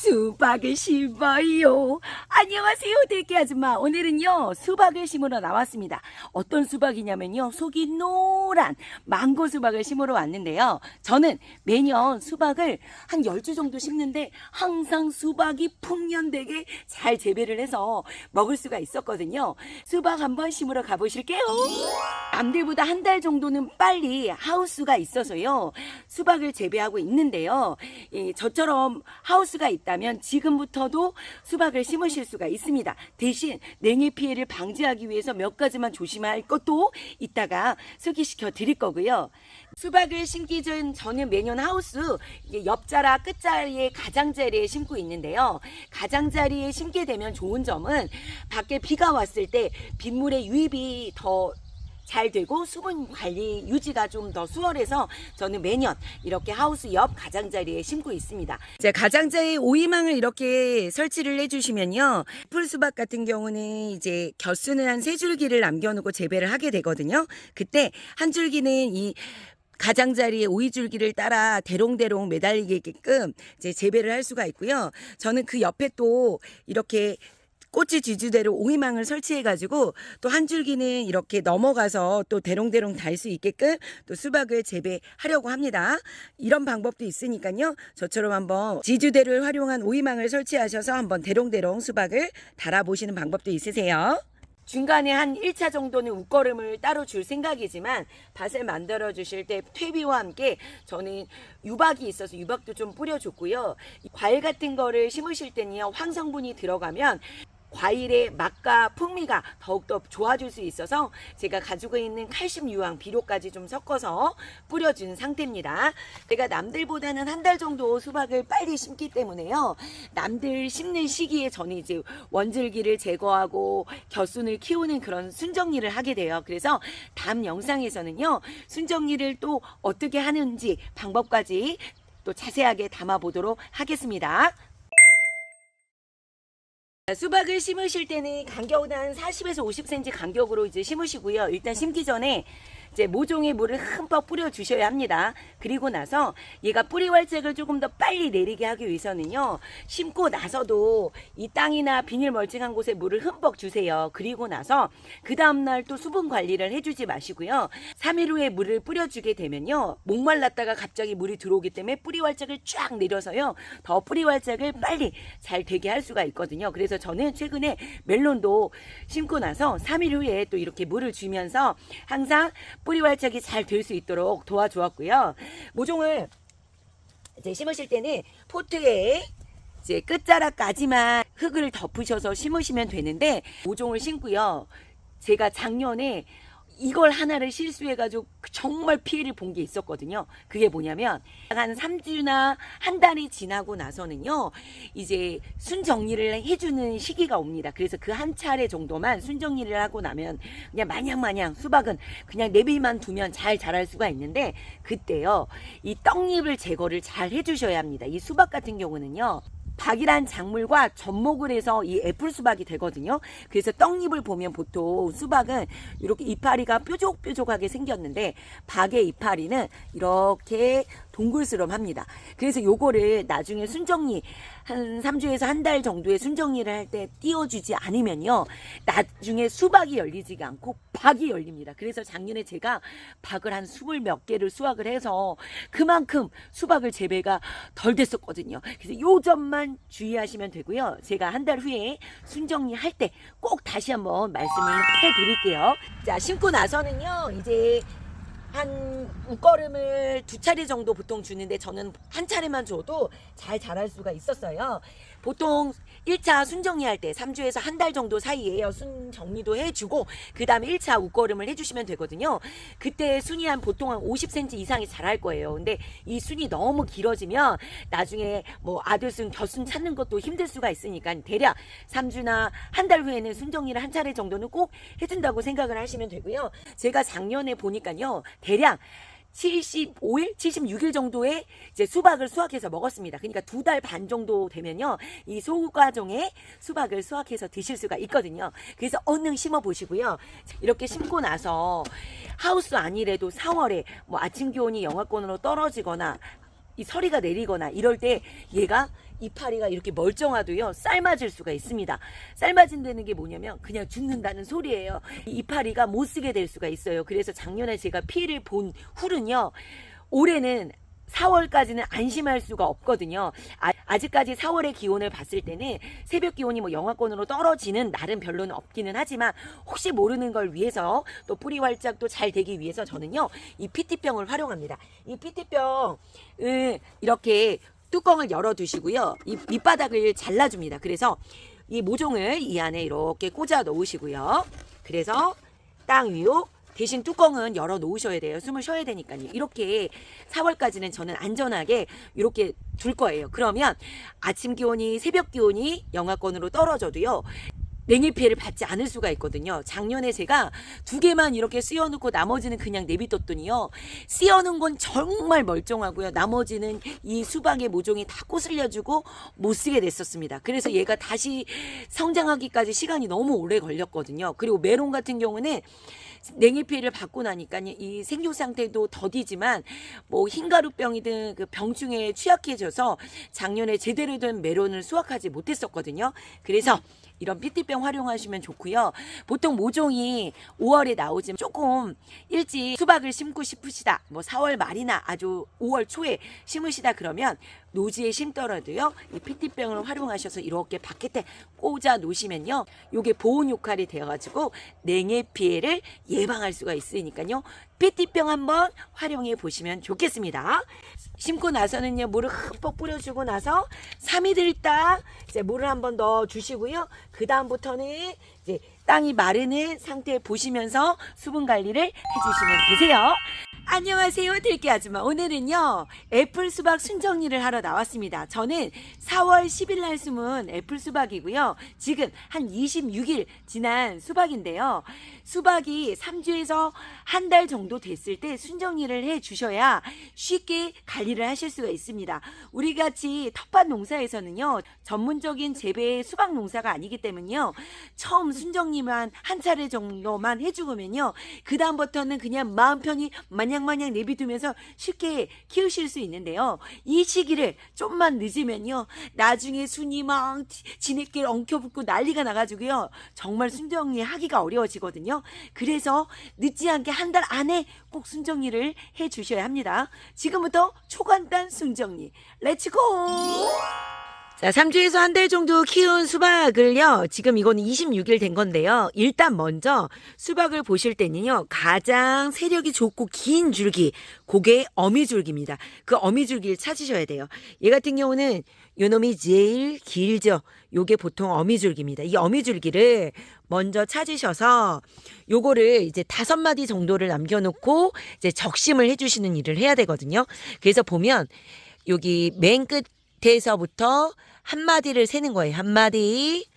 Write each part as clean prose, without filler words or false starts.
수박을 심어요. 안녕하세요, 대기 아줌마. 오늘은요, 수박을 심으러 나왔습니다. 어떤 수박이냐면요, 속이 노란 망고 수박을 심으러 왔는데요. 저는 매년 수박을 한 10주 정도 심는데 항상 수박이 풍년되게 잘 재배를 해서 먹을 수가 있었거든요. 수박 한번 심으러 가보실게요. 남들보다 한 달 정도는 빨리 하우스가 있어서요, 수박을 재배하고 있는데요. 저처럼 하우스가 있다면 지금부터도 수박을 심으실 수가 있습니다. 대신 냉해 피해를 방지하기 위해서 몇 가지만 조심할 것도 이따가 소개시켜 드릴 거고요. 수박을 심기 전 저는 매년 하우스 옆자라 끝자리에 가장자리에 심고 있는데요. 가장자리에 심게 되면 좋은 점은 밖에 비가 왔을 때 빗물의 유입이 더 잘 되고 수분 관리 유지가 좀 더 수월해서 저는 매년 이렇게 하우스 옆 가장자리에 심고 있습니다. 제 가장자리에 오이망을 이렇게 설치를 해주시면요, 풀수박 같은 경우는 이제 겨수는 한 3줄기를 남겨놓고 재배를 하게 되거든요. 그때 한 줄기는 이 가장자리에 오이줄기를 따라 대롱대롱 매달리게끔 이제 재배를 할 수가 있고요. 저는 그 옆에 또 이렇게 꽃이 지주대로 오이망을 설치해가지고 또 한 줄기는 이렇게 넘어가서 또 대롱대롱 달 수 있게끔 또 수박을 재배하려고 합니다. 이런 방법도 있으니까요, 저처럼 한번 지주대를 활용한 오이망을 설치하셔서 한번 대롱대롱 수박을 달아보시는 방법도 있으세요. 중간에 한 1차 정도는 웃거름을 따로 줄 생각이지만 밭을 만들어 주실 때 퇴비와 함께 저는 유박이 있어서 유박도 좀 뿌려줬고요. 과일 같은 거를 심으실 때는요, 황성분이 들어가면 과일의 맛과 풍미가 더욱더 좋아질 수 있어서 제가 가지고 있는 칼슘 유황 비료까지 좀 섞어서 뿌려준 상태입니다. 제가 남들보다는 한 달 정도 수박을 빨리 심기 때문에요, 남들 심는 시기에 저는 이제 원줄기를 제거하고 겨순을 키우는 그런 순정리를 하게 돼요. 그래서 다음 영상에서는요, 순정리를 또 어떻게 하는지 방법까지 또 자세하게 담아보도록 하겠습니다. 수박을 심으실 때는 간격은 한 40에서 50cm 간격으로 이제 심으시고요. 일단 심기 전에 이제 모종의 물을 흠뻑 뿌려 주셔야 합니다. 그리고 나서 얘가 뿌리 활짝을 조금 더 빨리 내리게 하기 위해서는요, 심고 나서도 이 땅이나 비닐 멀칭한 곳에 물을 흠뻑 주세요. 그리고 나서 그 다음날 또 수분 관리를 해주지 마시고요. 3일 후에 물을 뿌려주게 되면요, 목말랐다가 갑자기 물이 들어오기 때문에 뿌리 활짝을 쫙 내려서요, 더 뿌리 활짝을 빨리 잘 되게 할 수가 있거든요. 그래서 저는 최근에 멜론도 심고 나서 3일 후에 또 이렇게 물을 주면서 항상 뿌리 활짝이 잘 될 수 있도록 도와주었고요. 모종을 이제 심으실 때는 포트에 이제 끝자락까지만 흙을 덮으셔서 심으시면 되는데, 모종을 심고요, 제가 작년에 이걸 하나를 실수해가지고 정말 피해를 본 게 있었거든요. 그게 뭐냐면 한 3주나 한 달이 지나고 나서는요, 이제 순정리를 해주는 시기가 옵니다. 그래서 그 한 차례 정도만 순정리를 하고 나면 그냥 마냥 수박은 그냥 내비만 두면 잘 자랄 수가 있는데, 그때요, 이 떡잎을 제거를 잘 해주셔야 합니다. 이 수박 같은 경우는요, 박이란 작물과 접목을 해서 이 애플 수박이 되거든요. 그래서 떡잎을 보면 보통 수박은 이렇게 이파리가 뾰족뾰족하게 생겼는데 박의 이파리는 이렇게 동글스름합니다. 그래서 요거를 나중에 순정리 한 3주에서 한 달 정도의 순정리를 할 때 띄워주지 않으면요, 나중에 수박이 열리지가 않고 박이 열립니다. 그래서 작년에 제가 박을 한 20몇 개를 수확을 해서 그만큼 수박을 재배가 덜 됐었거든요. 그래서 요 점만 주의하시면 되고요. 제가 한 달 후에 순정리 할 때 꼭 다시 한번 말씀을 해드릴게요. 자, 심고 나서는요, 이제 한 웃거름을 2차례 정도 보통 주는데 저는 한 차례만 줘도 잘 자랄 수가 있었어요. 보통 1차 순정리 할 때 3주에서 한 달 정도 사이에 순 정리도 해주고 그 다음에 1차 웃거름을 해주시면 되거든요. 그때 순이 보통 한 50cm 이상이 자랄 거예요. 근데 이 순이 너무 길어지면 나중에 뭐 아들순, 겨순 찾는 것도 힘들 수가 있으니까 대략 3주나 한 달 후에는 순정리를 한 차례 정도는 꼭 해준다고 생각을 하시면 되고요. 제가 작년에 보니까요, 대략 75일, 76일 정도의 이제 수박을 수확해서 먹었습니다. 그러니까 2달 반 정도 되면요, 이 소과종에 수박을 수확해서 드실 수가 있거든요. 그래서 얼른 심어 보시고요. 이렇게 심고 나서 하우스 아니래도 4월에 뭐 아침 기온이 영하권으로 떨어지거나 이 서리가 내리거나 이럴 때 얘가 이파리가 이렇게 멀쩡하도요 삶아질 수가 있습니다. 삶아진다는 게 뭐냐면 그냥 죽는다는 소리예요. 이 이파리가 못 쓰게 될 수가 있어요. 그래서 작년에 제가 피해를 본 훌은요, 올해는 4월까지는 안심할 수가 없거든요. 아직까지 4월의 기온을 봤을 때는 새벽 기온이 뭐 영하권으로 떨어지는 날은 별로는 없기는 하지만 혹시 모르는 걸 위해서 또 뿌리 활짝도 잘 되기 위해서 저는요 이 PT병을 활용합니다. 이 PT병 이렇게 뚜껑을 열어 두시고요, 이 밑바닥을 잘라줍니다. 그래서 이 모종을 이 안에 이렇게 꽂아 놓으시고요, 그래서 땅 위로 대신 뚜껑은 열어 놓으셔야 돼요. 숨을 쉬어야 되니까요. 이렇게 4월까지는 저는 안전하게 이렇게 둘 거예요. 그러면 아침 기온이 새벽 기온이 영하권으로 떨어져도요 냉해 피해를 받지 않을 수가 있거든요. 작년에 제가 2개만 이렇게 씌워놓고 나머지는 그냥 내비뒀더니요, 씌워놓은 건 정말 멀쩡하고요, 나머지는 이 수박의 모종이 다 꼬슬려주고 못 쓰게 됐었습니다. 그래서 얘가 다시 성장하기까지 시간이 너무 오래 걸렸거든요. 그리고 메론 같은 경우는 냉해 피해를 받고 나니까 이 생육 상태도 더디지만 뭐 흰가루병이든 그 병충해에 취약해져서 작년에 제대로 된 메론을 수확하지 못했었거든요. 그래서 이런 PT병 활용하시면 좋고요. 보통 모종이 5월에 나오지만 조금 일찍 수박을 심고 싶으시다, 뭐 4월 말이나 아주 5월 초에 심으시다 그러면 노지에 심더라도요 이 PT병을 활용하셔서 이렇게 바깥에 꽂아 놓으시면요, 요게 보온 역할이 되어가지고 냉해 피해를 예방할 수가 있으니까요 PT병 한번 활용해 보시면 좋겠습니다. 심고 나서는요 물을 흠뻑 뿌려주고 나서 3일 있다 이제 물을 한번 넣어 주시고요, 그 다음부터는 이제 땅이 마르는 상태 보시면서 수분 관리를 해주시면 되세요. 안녕하세요, 들깨 아줌마. 오늘은요 애플 수박 순정리를 하러 나왔습니다. 저는 4월 10일 날 심은 애플 수박이고요, 지금 한 26일 지난 수박인데요, 수박이 3주에서 한 달 정도 됐을 때 순정리를 해 주셔야 쉽게 관리를 하실 수가 있습니다. 우리 같이 텃밭 농사에서는요 전문적인 재배의 수박 농사가 아니기 때문에요, 처음 순정리만 한 차례 정도만 해주면요 그 다음부터는 그냥 마음 편히 마냥 내비두면서 쉽게 키우실 수 있는데요, 이 시기를 좀만 늦으면요 나중에 순이 막 지네길 엉켜붙고 난리가 나가지고요 정말 순정리 하기가 어려워지거든요. 그래서 늦지 않게 한 달 안에 꼭 순정리를 해 주셔야 합니다. 지금부터 초간단 순정리 렛츠고! 자, 3주에서 한 달 정도 키운 수박을요, 지금 이거는 26일 된 건데요, 일단 먼저 수박을 보실 때는요 가장 세력이 좋고 긴 줄기, 그게 어미줄기입니다. 그 어미줄기를 찾으셔야 돼요. 얘 같은 경우는 요놈이 제일 길죠. 요게 보통 어미줄기입니다. 이 어미줄기를 먼저 찾으셔서 요거를 이제 5마디 정도를 남겨놓고 이제 적심을 해주시는 일을 해야 되거든요. 그래서 보면 여기 맨 끝에서부터 한 마디를 세는 거예요. 한 마디,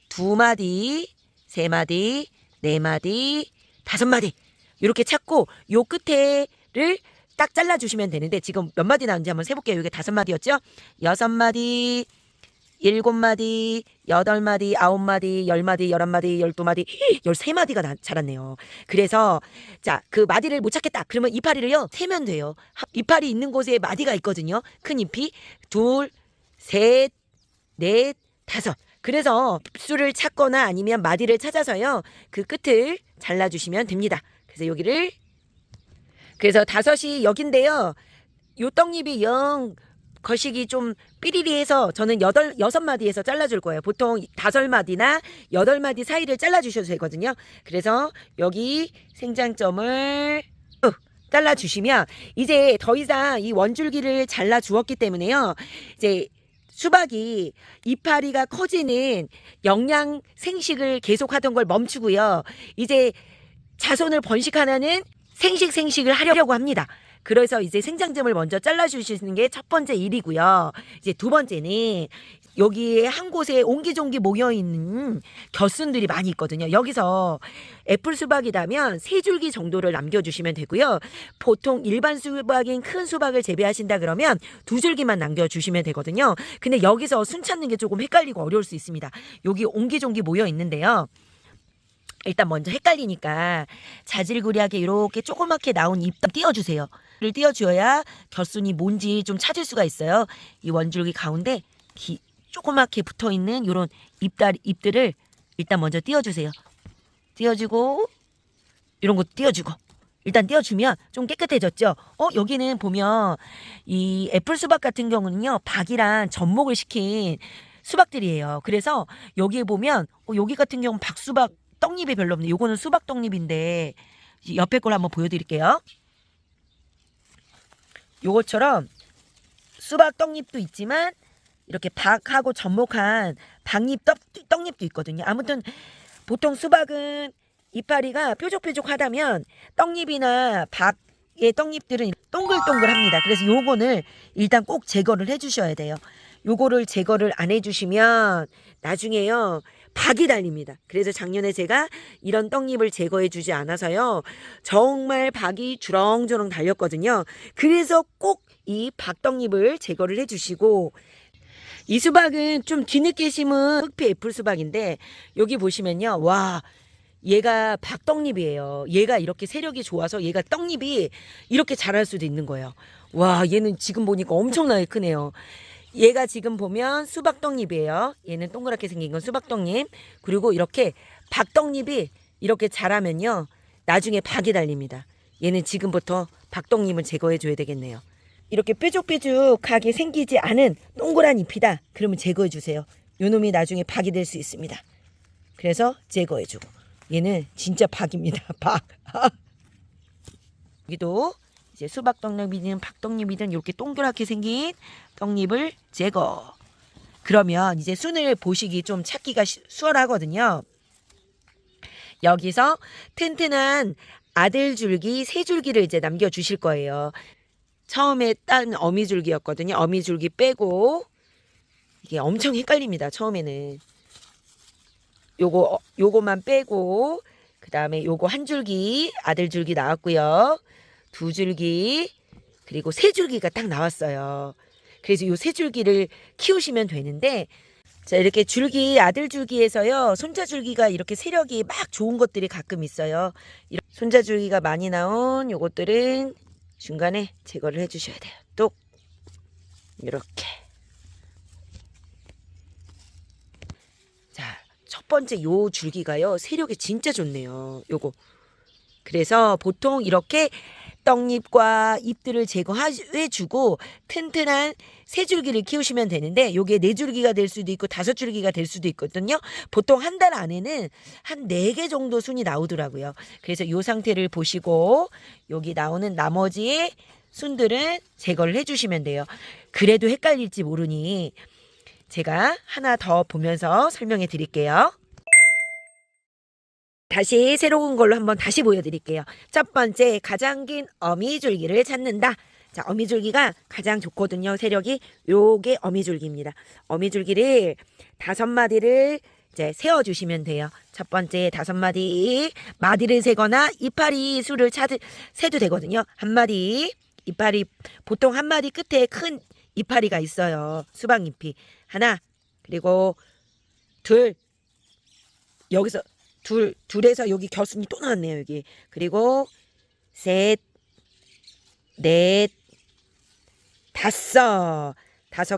2마디, 3마디, 4마디, 5마디 이렇게 찾고 요 끝에를 딱 잘라주시면 되는데, 지금 몇 마디 나왔는지 한번 세볼게요. 이게 5마디였죠? 6마디, 7마디, 8마디, 9마디, 10마디, 11마디, 12마디, 13마디가 자랐네요. 그래서 자, 그 마디를 못 찾겠다 그러면 이파리를요 세면 돼요. 이파리 있는 곳에 마디가 있거든요. 큰 잎이 2, 3, 4, 5. 그래서 잎수를 찾거나 아니면 마디를 찾아서요 그 끝을 잘라주시면 됩니다. 그래서 여기를, 그래서 5이 여긴데요, 요 떡잎이 영 거식이 좀 삐리리해서 저는 6마디에서 잘라줄 거예요. 보통 5마디나 8마디 사이를 잘라주셔도 되거든요. 그래서 여기 생장점을 잘라주시면 이제 더 이상 이 원줄기를 잘라주었기 때문에요, 이제 수박이 이파리가 커지는 영양 생식을 계속하던 걸 멈추고요, 이제 자손을 번식하는 생식을 하려고 합니다. 그래서 이제 생장점을 먼저 잘라주시는 게 첫 번째 일이고요. 이제 두 번째는 여기에 한 곳에 옹기종기 모여있는 겨순들이 많이 있거든요. 여기서 애플 수박이라면 3줄기 정도를 남겨주시면 되고요. 보통 일반 수박인 큰 수박을 재배하신다 그러면 2줄기만 남겨주시면 되거든요. 근데 여기서 순 찾는 게 조금 헷갈리고 어려울 수 있습니다. 여기 옹기종기 모여 있는데요, 일단 먼저 헷갈리니까 자질구레하게 이렇게 조그맣게 나온 잎 띄워주세요. 를 띄워줘야 겨순이 뭔지 좀 찾을 수가 있어요. 이 원줄기 가운데 조그맣게 붙어있는 요런 잎들을 일단 먼저 띄워주세요. 띄워주고 이런 거 띄워주고 일단 띄워주면 좀 깨끗해졌죠. 여기는 보면 이 애플 수박 같은 경우는요, 박이랑 접목을 시킨 수박들이에요. 그래서 여기에 보면 여기 같은 경우는 박수박 떡잎이 별로 없네. 요거는 수박 떡잎인데 옆에 걸 한번 보여드릴게요. 요것처럼 수박 떡잎도 있지만 이렇게 박하고 접목한 박잎 떡잎도 있거든요. 아무튼 보통 수박은 이파리가 뾰족뾰족하다면 떡잎이나 박의 떡잎들은 동글동글합니다. 그래서 요거는 일단 꼭 제거를 해주셔야 돼요. 요거를 제거를 안 해주시면 나중에요 박이 달립니다. 그래서 작년에 제가 이런 떡잎을 제거해 주지 않아서요 정말 박이 주렁주렁 달렸거든요. 그래서 꼭 이 박떡잎을 제거를 해주시고, 이 수박은 좀 뒤늦게 심은 흑피 애플 수박인데 여기 보시면요, 와, 얘가 박떡잎이에요. 얘가 이렇게 세력이 좋아서 얘가 떡잎이 이렇게 자랄 수도 있는 거예요. 와, 얘는 지금 보니까 엄청나게 크네요. 얘가 지금 보면 수박떡잎이에요. 얘는 동그랗게 생긴 건 수박떡잎. 그리고 이렇게 박떡잎이 이렇게 자라면요 나중에 박이 달립니다. 얘는 지금부터 박떡잎을 제거해 줘야 되겠네요. 이렇게 뾰족뾰족하게 생기지 않은 동그란 잎이다 그러면 제거해 주세요. 요놈이 나중에 박이 될 수 있습니다. 그래서 제거해 주고, 얘는 진짜 박입니다. 박. 여기도 이제 수박 떡잎이든 박떡잎이든 이렇게 동그랗게 생긴 떡잎을 제거. 그러면 이제 순을 보시기 좀 찾기가 수월하거든요. 여기서 튼튼한 아들줄기 3줄기를 이제 남겨주실 거예요. 처음에 딴 어미줄기였거든요. 어미줄기 빼고, 이게 엄청 헷갈립니다. 처음에는 요거만 빼고, 그 다음에 요거 한 줄기 아들줄기 나왔고요. 2줄기 그리고 3줄기가 딱 나왔어요. 그래서 요 3줄기를 키우시면 되는데, 자, 이렇게 줄기 아들줄기에서요 손자줄기가 이렇게 세력이 막 좋은 것들이 가끔 있어요. 손자줄기가 많이 나온 요것들은 중간에 제거를 해주셔야 돼요. 뚝 이렇게. 자, 첫 번째 요 줄기가요 세력이 진짜 좋네요. 요거. 그래서 보통 이렇게 떡잎과 잎들을 제거해주고 튼튼한 3줄기를 키우시면 되는데, 요게 4줄기가 될 수도 있고 5줄기가 될 수도 있거든요. 보통 한 달 안에는 한 4개 정도 순이 나오더라고요. 그래서 요 상태를 보시고 여기 나오는 나머지 순들은 제거를 해주시면 돼요. 그래도 헷갈릴지 모르니 제가 하나 더 보면서 설명해 드릴게요. 다시 새로운 걸로 한번 다시 보여드릴게요. 첫 번째, 가장 긴 어미줄기를 찾는다. 자, 어미줄기가 가장 좋거든요. 세력이. 요게 어미줄기입니다. 어미줄기를 5마디를 이제 세워주시면 돼요. 첫 번째 5마디 마디를 세거나 이파리 수를 세도 되거든요. 한 마디 이파리, 보통 한 마디 끝에 큰 이파리가 있어요. 수박잎이 하나, 그리고 둘, 여기서 둘에서 여기 겨순이 또 나왔네요. 여기. 그리고 셋, 넷, 5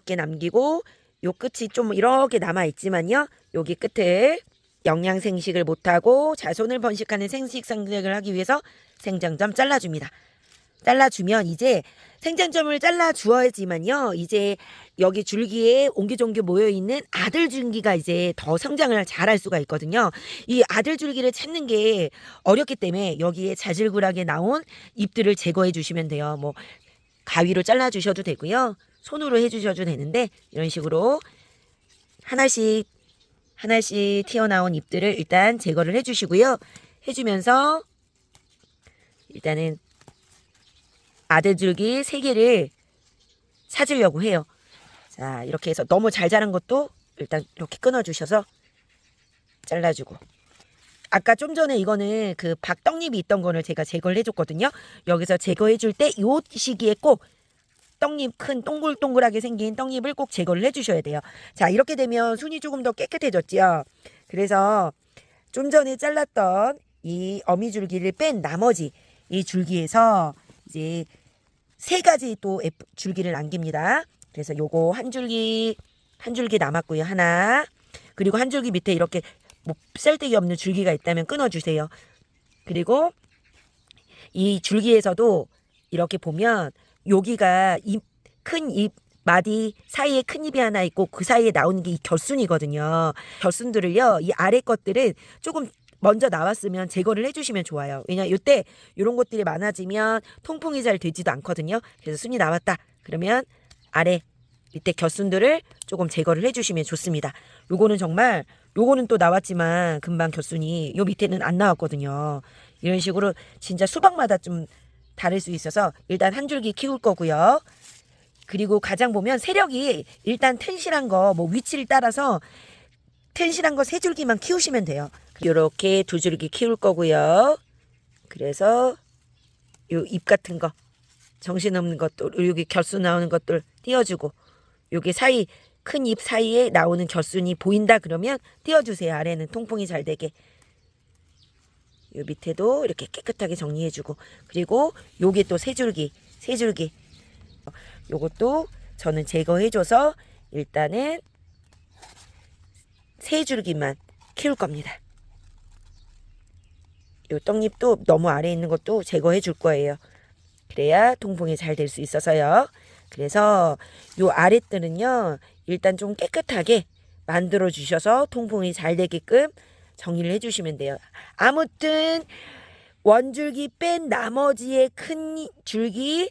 개 남기고, 요 끝이 좀 이렇게 남아있지만요, 여기 끝을 영양생식을 못하고 자손을 번식하는 생식상생을 하기 위해서 생장점 잘라줍니다. 잘라주면 이제 생장점을 잘라주어야지만요, 이제 여기 줄기에 옹기종기 모여있는 아들줄기가 이제 더 성장을 잘할 수가 있거든요. 이 아들줄기를 찾는 게 어렵기 때문에 여기에 자질구하게 나온 잎들을 제거해 주시면 돼요. 뭐 가위로 잘라주셔도 되고요, 손으로 해주셔도 되는데, 이런 식으로 하나씩 튀어나온 잎들을 일단 제거를 해주시고요. 해주면서 일단은 아들줄기 3개를 찾으려고 해요. 자, 이렇게 해서 너무 잘 자란 것도 일단 이렇게 끊어주셔서 잘라주고, 아까 좀 전에 이거는 그 박떡잎이 있던 거를 제가 제거를 해줬거든요. 여기서 제거해줄 때 이 시기에 꼭 떡잎, 큰 동글동글하게 생긴 떡잎을 꼭 제거를 해주셔야 돼요. 자, 이렇게 되면 순이 조금 더 깨끗해졌죠. 그래서 좀 전에 잘랐던 이 어미줄기를 뺀 나머지 이 줄기에서 이제 3가지 또 줄기를 남깁니다. 그래서 요거 한 줄기, 한 줄기 남았고요. 하나. 그리고 한 줄기 밑에 이렇게 뭐 쌀데기 없는 줄기가 있다면 끊어주세요. 그리고 이 줄기에서도 이렇게 보면 여기가 큰 잎 마디 사이에 큰 잎이 하나 있고 그 사이에 나오는 게 이 겨순이거든요. 겨순들을요, 이 아래 것들은 조금 먼저 나왔으면 제거를 해주시면 좋아요. 왜냐면 이때 이런 것들이 많아지면 통풍이 잘 되지도 않거든요. 그래서 순이 나왔다 그러면 아래 밑에 겨순들을 조금 제거를 해주시면 좋습니다. 요거는 정말 요거는 또 나왔지만 금방 겨순이 요 밑에는 안 나왔거든요. 이런 식으로 진짜 수박마다 좀 다를 수 있어서 일단 한 줄기 키울 거고요. 그리고 가장 보면 세력이 일단 텐실한 거 뭐 위치를 따라서 텐실한 거 3줄기만 키우시면 돼요. 요렇게 2줄기 키울 거고요. 그래서 요 잎 같은 거 정신없는 것들 여기 겨순 나오는 것들 띄워주고 여기 사이 큰 잎 사이에 나오는 겨순이 보인다 그러면 띄워주세요. 아래는 통풍이 잘 되게. 요 밑에도 이렇게 깨끗하게 정리해주고 그리고 요게 또 3줄기 요것도 저는 제거해줘서 일단은 3줄기만 키울 겁니다. 요 떡잎도 너무 아래에 있는 것도 제거해 줄 거예요. 그래야 통풍이 잘 될 수 있어서요. 그래서 요 아랫들은요 일단 좀 깨끗하게 만들어 주셔서 통풍이 잘 되게끔 정리를 해 주시면 돼요. 아무튼 원줄기 뺀 나머지의 큰 줄기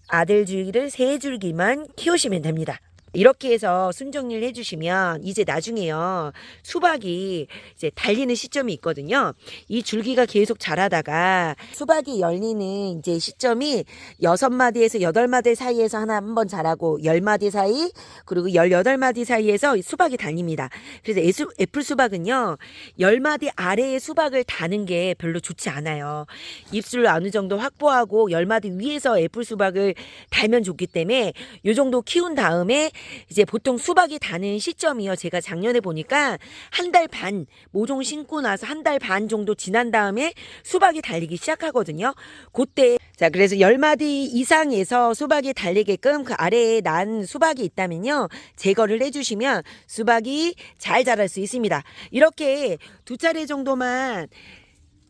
아들 줄기를 3줄기만 키우시면 됩니다. 이렇게 해서 순정리를 해주시면 이제 나중에요 수박이 이제 달리는 시점이 있거든요. 이 줄기가 계속 자라다가 수박이 열리는 이제 시점이 6마디에서 8마디 사이에서 한번 자라고 10마디 사이 그리고 18마디 사이에서 수박이 달립니다. 그래서 애플 수박은요 10마디 아래의 수박을 다는 게 별로 좋지 않아요. 잎술을 어느 정도 확보하고 10마디 위에서 애플 수박을 달면 좋기 때문에 이 정도 키운 다음에 이제 보통 수박이 다는 시점이요. 제가 작년에 보니까 1달 반, 모종 심고 나서 1달 반 정도 지난 다음에 수박이 달리기 시작하거든요. 그때, 자, 그래서 10마디 이상에서 수박이 달리게끔 그 아래에 난 수박이 있다면요. 제거를 해주시면 수박이 잘 자랄 수 있습니다. 이렇게 2차례 정도만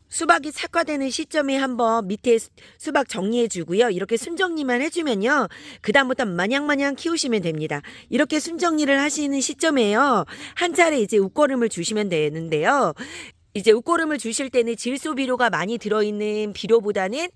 수박이 착화되는 시점에 한번 밑에 수박 정리해 주고요. 이렇게 순정리만 해주면요. 그 다음부터 마냥마냥 키우시면 됩니다. 이렇게 순정리를 하시는 시점에요. 한 차례 이제 웃거름을 주시면 되는데요. 이제 웃거름을 주실 때는 질소 비료가 많이 들어있는 비료보다는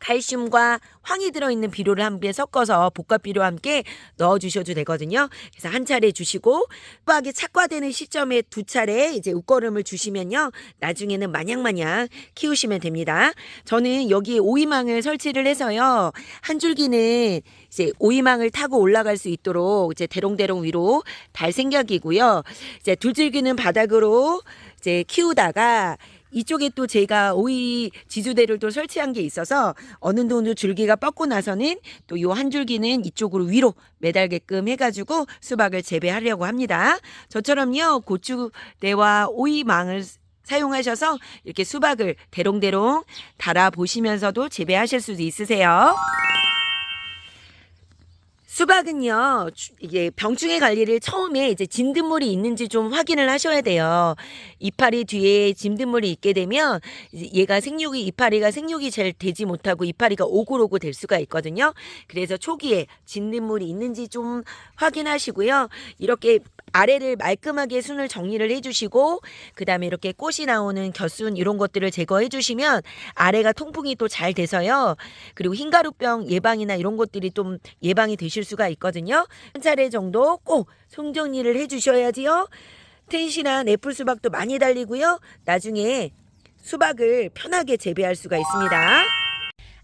칼슘과 황이 들어있는 비료를 함께 섞어서 복합 비료와 함께 넣어주셔도 되거든요. 그래서 한 차례 주시고 수박이 착화되는 시점에 2차례 이제 웃거름을 주시면요. 나중에는 마냥마냥 키우시면 됩니다. 저는 여기 오이망을 설치를 해서요. 한 줄기는 이제 오이망을 타고 올라갈 수 있도록 이제 대롱대롱 위로 달 생각이고요. 이제 2줄기는 바닥으로 이제 키우다가 이쪽에 또 제가 오이 지주대를 또 설치한 게 있어서 어느 정도 줄기가 뻗고 나서는 또 요 한 줄기는 이쪽으로 위로 매달게끔 해가지고 수박을 재배하려고 합니다. 저처럼요 고추대와 오이망을 사용하셔서 이렇게 수박을 대롱대롱 달아 보시면서도 재배하실 수도 있으세요. 수박은요, 이게 병충해 관리를 처음에 이제 진드물이 있는지 좀 확인을 하셔야 돼요. 이파리 뒤에 진드물이 있게 되면 얘가 이파리가 생육이 잘 되지 못하고 이파리가 오글오글 될 수가 있거든요. 그래서 초기에 진드물이 있는지 좀 확인하시고요. 이렇게 아래를 말끔하게 순을 정리를 해주시고 그 다음에 이렇게 꽃이 나오는 겨순 이런 것들을 제거해 주시면 아래가 통풍이 또 잘 돼서요. 그리고 흰가루병 예방이나 이런 것들이 좀 예방이 되실 수가 있거든요. 한 차례 정도 꼭 송정리를 해주셔야지요. 텐실한 애플 수박도 많이 달리고요. 나중에 수박을 편하게 재배할 수가 있습니다.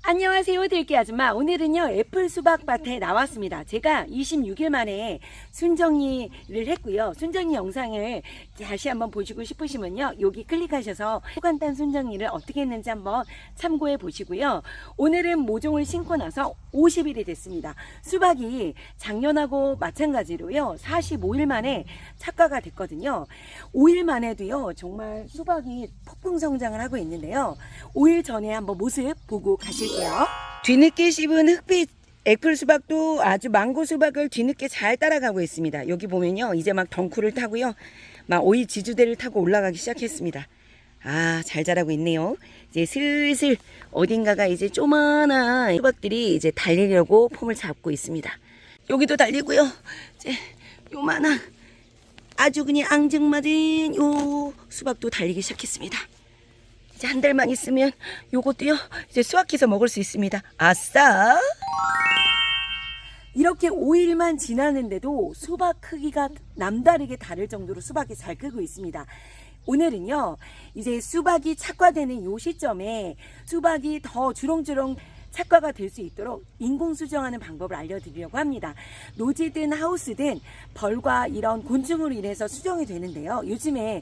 안녕하세요 들깨 아줌마. 오늘은요 애플 수박밭에 나왔습니다. 제가 26일 만에 순정리를 했고요. 순정리 영상을 다시 한번 보시고 싶으시면요 여기 클릭하셔서 초간단 순정리를 어떻게 했는지 한번 참고해 보시고요. 오늘은 모종을 심고 나서 50일이 됐습니다. 수박이 작년하고 마찬가지로요 45일 만에 착과가 됐거든요. 5일 만에도요 정말 수박이 폭풍 성장을 하고 있는데요. 5일 전에 한번 모습 보고 가실게요. 뒤늦게 씹은 흑빛 애플 수박도 아주 망고 수박을 뒤늦게 잘 따라가고 있습니다. 여기 보면요. 이제 막 덩쿨을 타고요. 막 오이 지주대를 타고 올라가기 시작했습니다. 아, 잘 자라고 있네요. 이제 슬슬 어딘가가 이제 조만한 수박들이 이제 달리려고 폼을 잡고 있습니다. 여기도 달리고요. 이제 요만한 아주 그냥 앙증맞은 요 수박도 달리기 시작했습니다. 이제 한 달만 있으면 요것도요. 이제 수확해서 먹을 수 있습니다. 아싸! 이렇게 5일만 지나는데도 수박 크기가 남다르게 다를 정도로 수박이 잘 크고 있습니다. 오늘은요, 이제 수박이 착과되는 요 시점에 수박이 더 주렁주렁 착과가 될 수 있도록 인공 수정하는 방법을 알려드리려고 합니다. 노지든 하우스든 벌과 이런 곤충으로 인해서 수정이 되는데요. 요즘에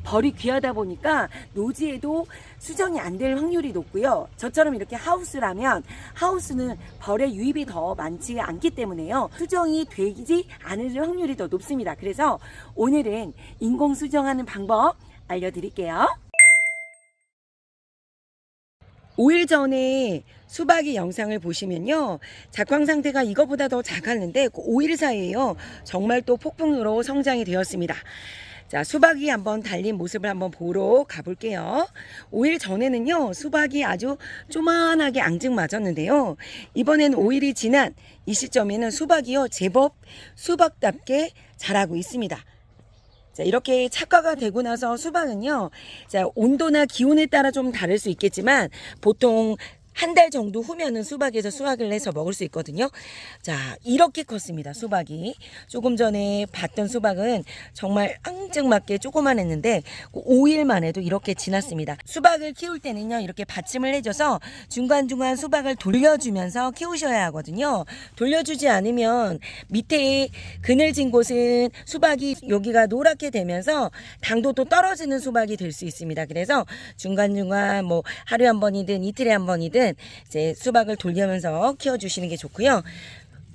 벌이 귀하다 보니까 노지에도 수정이 안 될 확률이 높고요. 저처럼 이렇게 하우스라면 하우스는 벌의 유입이 더 많지 않기 때문에요. 수정이 되지 않을 확률이 더 높습니다. 그래서 오늘은 인공 수정하는 방법 알려드릴게요. 5일 전에 수박이 영상을 보시면요. 작황 상태가 이거보다 더 작았는데 5일 사이에요. 정말 또 폭풍으로 성장이 되었습니다. 자, 수박이 한번 달린 모습을 한번 보러 가볼게요. 5일 전에는요, 수박이 아주 조만하게 앙증맞았는데요. 이번엔 5일이 지난 이 시점에는 수박이요, 제법 수박답게 자라고 있습니다. 자, 이렇게 착과가 되고 나서 수박은요, 자, 온도나 기온에 따라 좀 다를 수 있겠지만, 보통 한 달 정도 후면은 수박에서 수확을 해서 먹을 수 있거든요. 자, 이렇게 컸습니다. 수박이. 조금 전에 봤던 수박은 정말 앙증맞게 조그만했는데 5일 만에도 이렇게 지났습니다. 수박을 키울 때는요. 이렇게 받침을 해줘서 중간중간 수박을 돌려주면서 키우셔야 하거든요. 돌려주지 않으면 밑에 그늘진 곳은 수박이 여기가 노랗게 되면서 당도도 떨어지는 수박이 될 수 있습니다. 그래서 중간중간 뭐 하루에 한 번이든 이틀에 한 번이든 이제 수박을 돌리면서 키워주시는 게 좋고요.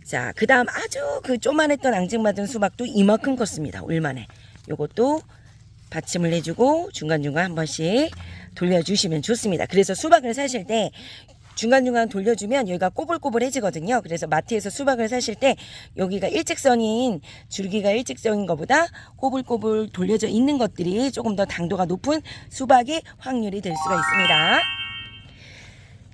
자, 그 다음 아주 그 조만했던 앙증맞은 수박도 이만큼 컸습니다. 올만에. 요것도 받침을 해주고 중간중간 한 번씩 돌려주시면 좋습니다. 그래서 수박을 사실 때 중간중간 돌려주면 여기가 꼬불꼬불해지거든요. 그래서 마트에서 수박을 사실 때 여기가 일직선인 줄기가 일직선인 것보다 꼬불꼬불 돌려져 있는 것들이 조금 더 당도가 높은 수박의 확률이 될 수가 있습니다.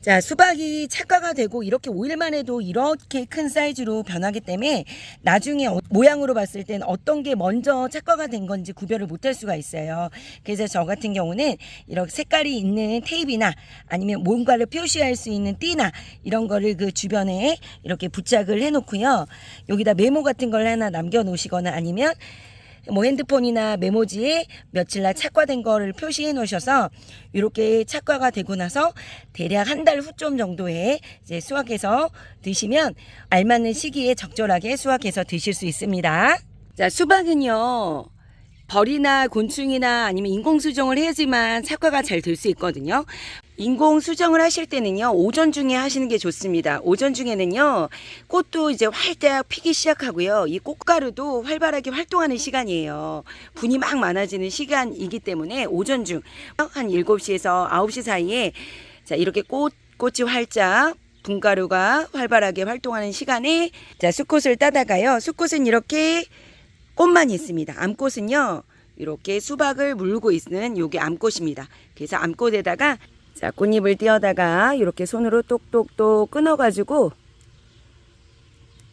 자, 수박이 착과가 되고 이렇게 5일만 해도 이렇게 큰 사이즈로 변하기 때문에 나중에 모양으로 봤을 땐 어떤 게 먼저 착과가 된 건지 구별을 못할 수가 있어요. 그래서 저 같은 경우는 이렇게 색깔이 있는 테이프나 아니면 뭔가를 표시할 수 있는 띠나 이런 거를 그 주변에 이렇게 부착을 해 놓고요. 여기다 메모 같은 걸 하나 남겨 놓으시거나 아니면 뭐 핸드폰이나 메모지에 며칠 날 착과된 거를 표시해 놓으셔서 이렇게 착과가 되고 나서 대략 한 달 후쯤 정도에 이제 수확해서 드시면 알맞는 시기에 적절하게 수확해서 드실 수 있습니다. 자, 수박은요. 벌이나 곤충이나 아니면 인공 수정을 해야지만 착과가 잘 될 수 있거든요. 인공 수정을 하실 때는요, 오전 중에 하시는 게 좋습니다. 오전 중에는요, 꽃도 이제 활짝 피기 시작하고요. 이 꽃가루도 활발하게 활동하는 시간이에요. 분이 막 많아지는 시간이기 때문에 오전 중, 한 7시에서 9시 사이에, 자, 이렇게 꽃이 활짝, 분가루가 활발하게 활동하는 시간에, 자, 수꽃을 따다가요. 수꽃은 이렇게 꽃만 있습니다. 암꽃은요, 이렇게 수박을 물고 있는 요게 암꽃입니다. 그래서 암꽃에다가 자, 꽃잎을 띄어다가 이렇게 손으로 똑똑똑 끊어가지고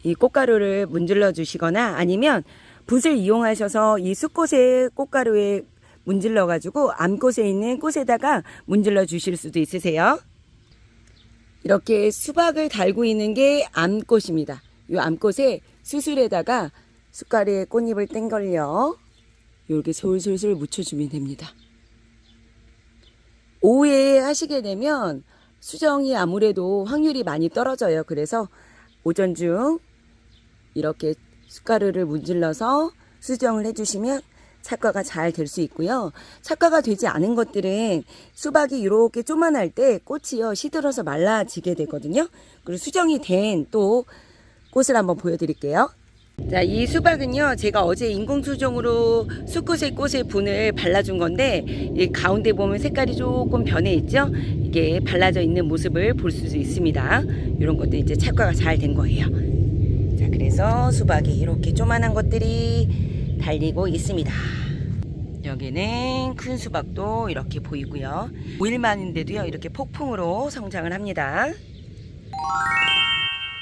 이 꽃가루를 문질러 주시거나 아니면 붓을 이용하셔서 이 수꽃의 꽃가루에 문질러가지고 암꽃에 있는 꽃에다가 문질러 주실 수도 있으세요. 이렇게 수박을 달고 있는 게 암꽃입니다. 이 암꽃에 수술에다가 숟가락에 꽃잎을 땡걸려 이렇게 솔솔솔 묻혀주면 됩니다. 오후에 하시게 되면 수정이 아무래도 확률이 많이 떨어져요. 그래서 오전 중 이렇게 숟가루를 문질러서 수정을 해주시면 착과가 잘 될 수 있고요. 착과가 되지 않은 것들은 수박이 이렇게 조만할 때 꽃이요 시들어서 말라지게 되거든요. 그리고 수정이 된 또 꽃을 한번 보여드릴게요. 자, 이 수박은요, 제가 어제 인공수정으로 수컷의 꽃에 분을 발라준 건데, 이 가운데 보면 색깔이 조금 변해 있죠? 이게 발라져 있는 모습을 볼 수 있습니다. 이런 것도 이제 착화가 잘 된 거예요. 자, 그래서 수박이 이렇게 조만한 것들이 달리고 있습니다. 여기는 큰 수박도 이렇게 보이고요. 5일 만인데도요, 이렇게 폭풍으로 성장을 합니다.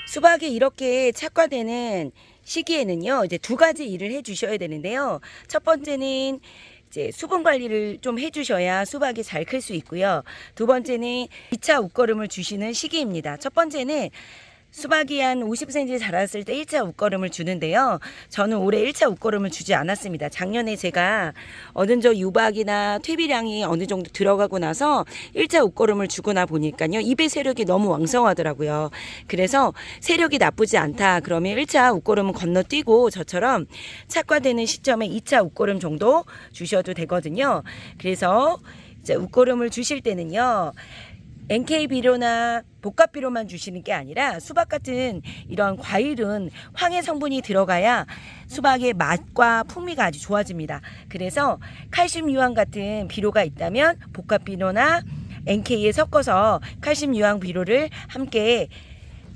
수박이 이렇게 착화되는 시기에는요, 이제 두 가지 일을 해 주셔야 되는데요. 첫 번째는 이제 수분 관리를 좀 해 주셔야 수박이 잘 클 수 있고요. 두 번째는 2차 웃거름을 주시는 시기입니다. 첫 번째는 수박이 한 50cm 자랐을 때 1차 웃거름을 주는데요. 저는 올해 1차 웃거름을 주지 않았습니다. 작년에 제가 어느 정도 유박이나 퇴비량이 어느 정도 들어가고 나서 1차 웃거름을 주거나 보니까요. 잎의 세력이 너무 왕성하더라고요. 그래서 세력이 나쁘지 않다. 그러면 1차 웃거름은 건너뛰고 저처럼 착화되는 시점에 2차 웃거름 정도 주셔도 되거든요. 그래서 이제 웃거름을 주실 때는요. NK 비료나 복합 비료만 주시는 게 아니라 수박 같은 이런 과일은 황해 성분이 들어가야 수박의 맛과 풍미가 아주 좋아집니다. 그래서 칼슘 유황 같은 비료가 있다면 복합 비료나 NK에 섞어서 칼슘 유황 비료를 함께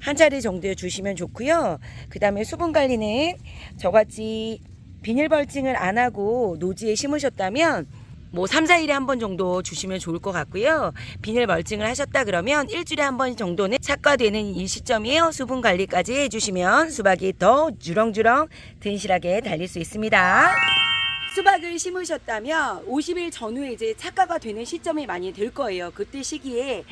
한 차례 정도 주시면 좋고요. 그 다음에 수분 관리는 저같이 비닐 벌칭을 안 하고 노지에 심으셨다면 뭐 3, 4일에 한 번 정도 주시면 좋을 것 같고요. 비닐 멀칭을 하셨다 그러면 일주일에 한 번 정도는 착과되는 이 시점이에요. 수분 관리까지 해주시면 수박이 더 주렁주렁 든실하게 달릴 수 있습니다. 수박을 심으셨다면 50일 전후에 이제 착과가 되는 시점이 많이 될 거예요. 그때 시기에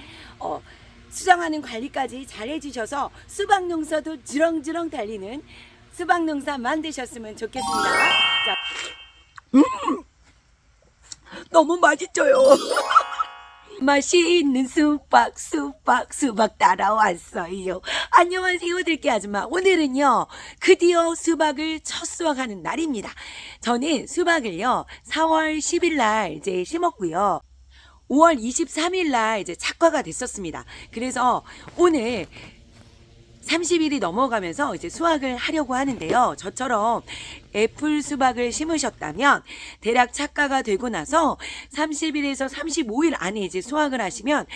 수정하는 관리까지 잘 해주셔서 수박 농사도 주렁주렁 달리는 수박 농사 만드셨으면 좋겠습니다. 자, 너무 맛있어요. 맛있는 수박 따라왔어요. 안녕하세요, 들깨 아줌마. 오늘은요, 드디어 수박을 첫 수확하는 날입니다. 저는 수박을요, 4월 10일 날 이제 심었고요. 5월 23일 날 이제 착과가 됐었습니다. 그래서 오늘 30일이 넘어가면서 이제 수확을 하려고 하는데요. 저처럼 애플 수박을 심으셨다면 대략 착과가 되고 나서 30일에서 35일 안에 이제 수확을 하시면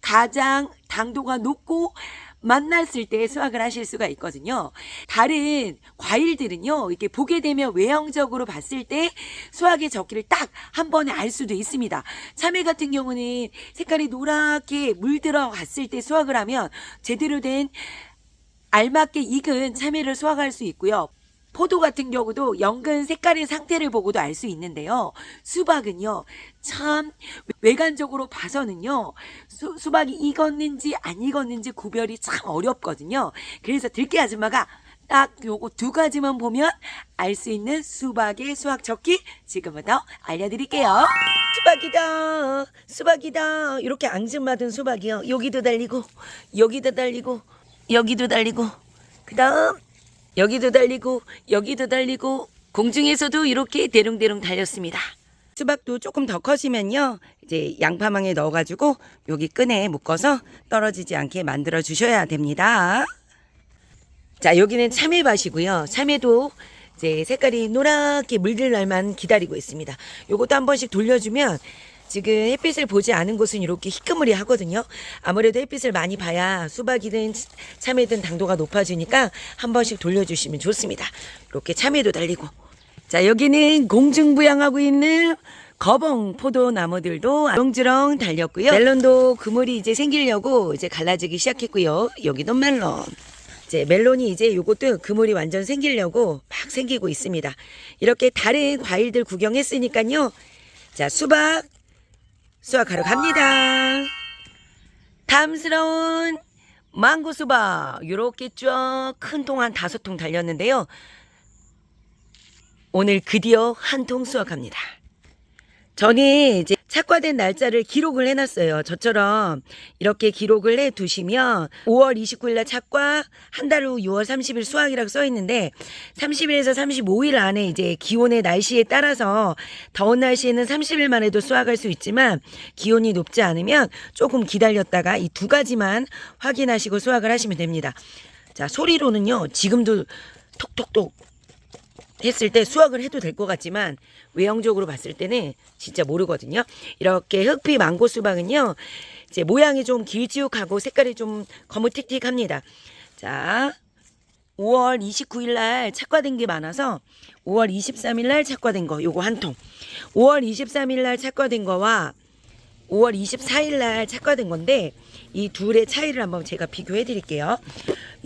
가장 당도가 높고 만났을 때 수확을 하실 수가 있거든요. 다른 과일들은요, 이렇게 보게 되면 외형적으로 봤을 때 수확의 적기를 딱 한 번에 알 수도 있습니다. 참외 같은 경우는 색깔이 노랗게 물들어갔을 때 수확을 하면 제대로 된 알맞게 익은 참외를 수확할 수 있고요. 포도 같은 경우도 연근 색깔의 상태를 보고도 알 수 있는데요. 수박은요, 참 외관적으로 봐서는요, 수박이 익었는지 안 익었는지 구별이 참 어렵거든요. 그래서 들깨 아줌마가 딱 요거 두 가지만 보면 알 수 있는 수박의 수확 적기 지금부터 알려드릴게요. 수박이다, 수박이다. 이렇게 앙증맞은 수박이요. 여기도 달리고, 여기도 달리고, 여기도 달리고, 그 다음 여기도 달리고, 여기도 달리고, 공중에서도 이렇게 대롱대롱 달렸습니다. 수박도 조금 더 커지면요, 이제 양파망에 넣어가지고 여기 끈에 묶어서 떨어지지 않게 만들어 주셔야 됩니다. 자, 여기는 참외밭이고요. 참외도 이제 색깔이 노랗게 물들 날만 기다리고 있습니다. 요것도 한 번씩 돌려주면 지금 햇빛을 보지 않은 곳은 이렇게 희끄무리 하거든요. 아무래도 햇빛을 많이 봐야 수박이든 참외든 당도가 높아지니까 한 번씩 돌려주시면 좋습니다. 이렇게 참외도 달리고. 자, 여기는 공중부양하고 있는 거봉 포도나무들도 주렁주렁 달렸고요. 멜론도 그물이 이제 생기려고 이제 갈라지기 시작했고요. 여기도 멜론. 이제 멜론이 이제 요것도 그물이 완전 생기려고 막 생기고 있습니다. 이렇게 다른 과일들 구경했으니까요. 자, 수확하러 갑니다. 탐스러운 망고 수박 요렇게 쭉 큰 통 한 5통 달렸는데요. 오늘 드디어 한 통 수확합니다. 저는 이제 착과된 날짜를 기록을 해놨어요. 저처럼 이렇게 기록을 해두시면 5월 29일 날 착과, 한 달 후 6월 30일 수확이라고 써있는데 30일에서 35일 안에 이제 기온의 날씨에 따라서 더운 날씨에는 30일 만에도 수확할 수 있지만 기온이 높지 않으면 조금 기다렸다가 이 두 가지만 확인하시고 수확을 하시면 됩니다. 자, 소리로는요, 지금도 톡톡톡 했을 때 수확을 해도 될 것 같지만 외형적으로 봤을 때는 진짜 모르거든요. 이렇게 흑피 망고 수박은요. 이제 모양이 좀 길쭉하고 색깔이 좀 거무틱틱합니다. 자, 5월 29일 날 착과된 게 많아서 5월 23일 날 착과된 거 요거 한 통. 5월 23일 날 착과된 거와 5월 24일 날 착과된 건데 이 둘의 차이를 한번 제가 비교해 드릴게요.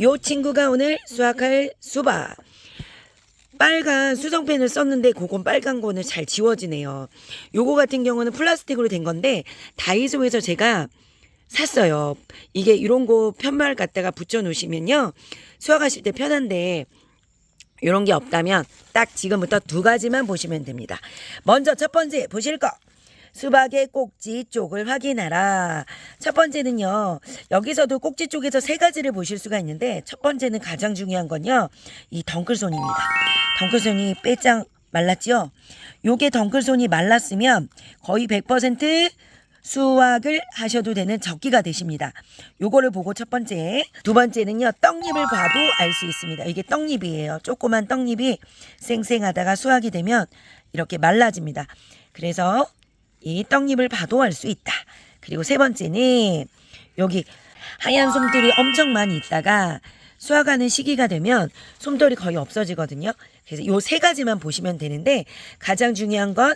요 친구가 오늘 수확할 수박. 빨간 수성펜을 썼는데 그건 빨간 거는 잘 지워지네요. 요거 같은 경우는 플라스틱으로 된 건데 다이소에서 제가 샀어요. 이게 이런 거 편말 갖다가 붙여 놓으시면요. 수확하실 때 편한데 이런 게 없다면 딱 지금부터 두 가지만 보시면 됩니다. 먼저 첫 번째 보실 거. 수박의 꼭지 쪽을 확인하라. 첫 번째는요. 여기서도 꼭지 쪽에서 세 가지를 보실 수가 있는데 첫 번째는 가장 중요한 건요. 이 덩클손입니다. 덩클손이 빼짱 말랐죠? 요게 덩클손이 말랐으면 거의 100% 수확을 하셔도 되는 적기가 되십니다. 요거를 보고 첫 번째. 두 번째는요. 떡잎을 봐도 알 수 있습니다. 이게 떡잎이에요. 조그만 떡잎이 쌩쌩하다가 수확이 되면 이렇게 말라집니다. 그래서 이 떡잎을 봐도 알 수 있다. 그리고 세 번째는 여기 하얀 솜돌이 엄청 많이 있다가 수확하는 시기가 되면 솜돌이 거의 없어지거든요. 그래서 요 세 가지만 보시면 되는데 가장 중요한 건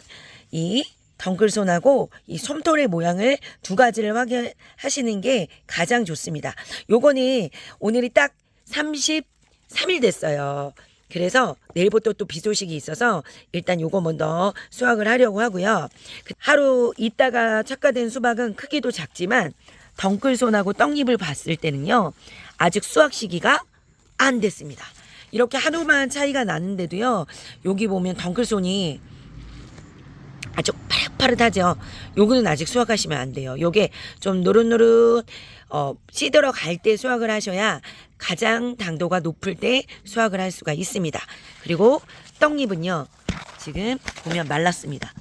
이 덩클손하고 이 솜돌의 모양을 두 가지를 확인하시는 게 가장 좋습니다. 요거는 오늘이 딱 33일 됐어요. 그래서 내일부터 또 비 소식이 있어서 일단 요거 먼저 수확을 하려고 하고요. 하루 있다가 착과된 수박은 크기도 작지만 덩클손하고 떡잎을 봤을 때는요. 아직 수확 시기가 안 됐습니다. 이렇게 하루만 차이가 나는데도요. 여기 보면 덩클손이 아주 파릇파릇하죠. 요거는 아직 수확하시면 안 돼요. 요게 좀 노릇노릇 찌들어 갈 때 수확을 하셔야 가장 당도가 높을 때 수확을 할 수가 있습니다. 그리고 떡잎은요. 지금 보면 말랐습니다.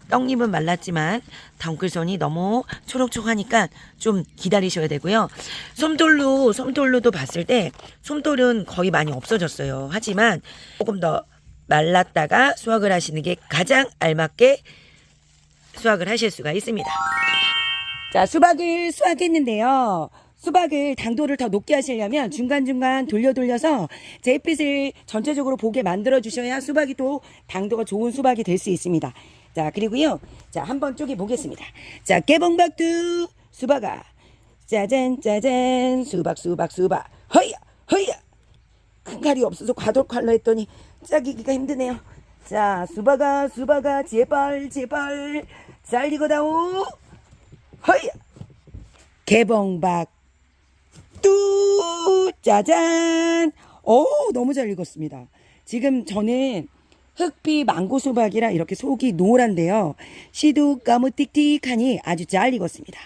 떡잎은 말랐지만 덩클손이 너무 초록초록하니까 좀 기다리셔야 되고요. 솜돌로도 봤을 때 솜돌은 거의 많이 없어졌어요. 하지만 조금 더 말랐다가 수확을 하시는 게 가장 알맞게 수확을 하실 수가 있습니다. 자, 수박을 수확했는데요. 수박을 당도를 더 높게 하시려면 중간중간 돌려서 제 햇빛을 전체적으로 보게 만들어 주셔야 수박이 또 당도가 좋은 수박이 될 수 있습니다. 자, 그리고요. 자, 한번 쪼개 보겠습니다. 자, 개봉박두 수박아. 짜잔 짜잔 수박. 허이야. 큰 칼이 없어서 과도칼로 했더니 짜기기가 힘드네요. 자, 수박아 제발 잘 익어다오. 허이야. 개봉박 뚜 짜잔. 너무 잘 익었습니다. 지금 저는 흑피 망고 수박이라 이렇게 속이 노란데요. 씨도 까무틱틱하니 아주 잘 익었습니다.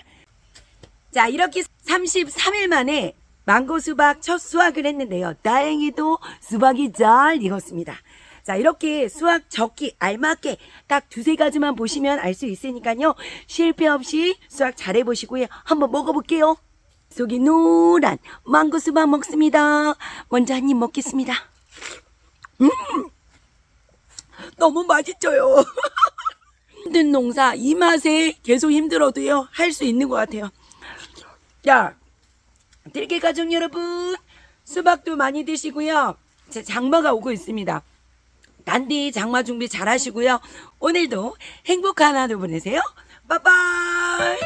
자, 이렇게 33일 만에 망고 수박 첫 수확을 했는데요. 다행히도 수박이 잘 익었습니다. 자, 이렇게 수확 적기 알맞게 딱 두세 가지만 보시면 알 수 있으니까요. 실패 없이 수확 잘 해보시고요. 한번 먹어볼게요. 속이 노란 망고 수박 먹습니다. 먼저 한 입 먹겠습니다. 너무 맛있어요. 힘든 농사 이 맛에 계속 힘들어도요. 할 수 있는 것 같아요. 자, 들깨 가족 여러분, 수박도 많이 드시고요. 제 장마가 오고 있습니다. 단디 장마 준비 잘 하시고요. 오늘도 행복한 하루 보내세요. 빠빠이.